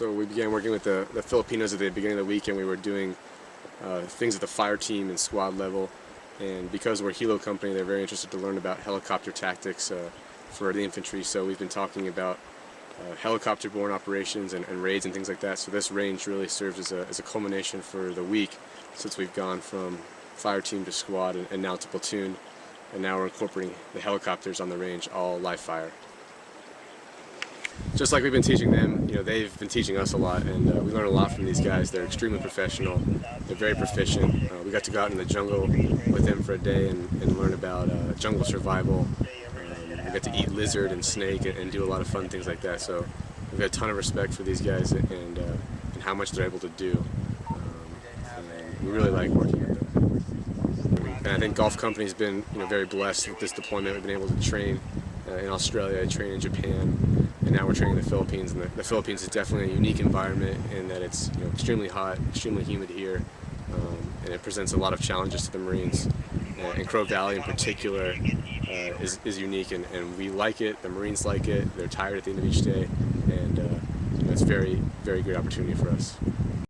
So we began working with the Filipinos at the beginning of the week, and we were doing things at the fire team and squad level. And because we're a helo company, they're very interested to learn about helicopter tactics for the infantry. So we've been talking about helicopter-borne operations and raids and things like that. So this range really serves as a culmination for the week, since we've gone from fire team to squad and now to platoon, and now we're incorporating the helicopters on the range, all live fire. Just like we've been teaching them, they've been teaching us a lot, and we learn a lot from these guys. They're extremely professional. They're very proficient. We got to go out in the jungle with them for a day and learn about jungle survival. We got to eat lizard and snake and do a lot of fun things like that. So we've got a ton of respect for these guys and how much they're able to do. And we really like working with them. And I think Golf Company's been very blessed with this deployment. We've been able to train in Australia, train in Japan, and now we're training in the Philippines. And the Philippines is definitely a unique environment in that it's extremely hot, extremely humid here, and it presents a lot of challenges to the Marines. And Crow Valley in particular is unique, and we like it. The Marines like it. They're tired at the end of each day, and it's a very, very good opportunity for us.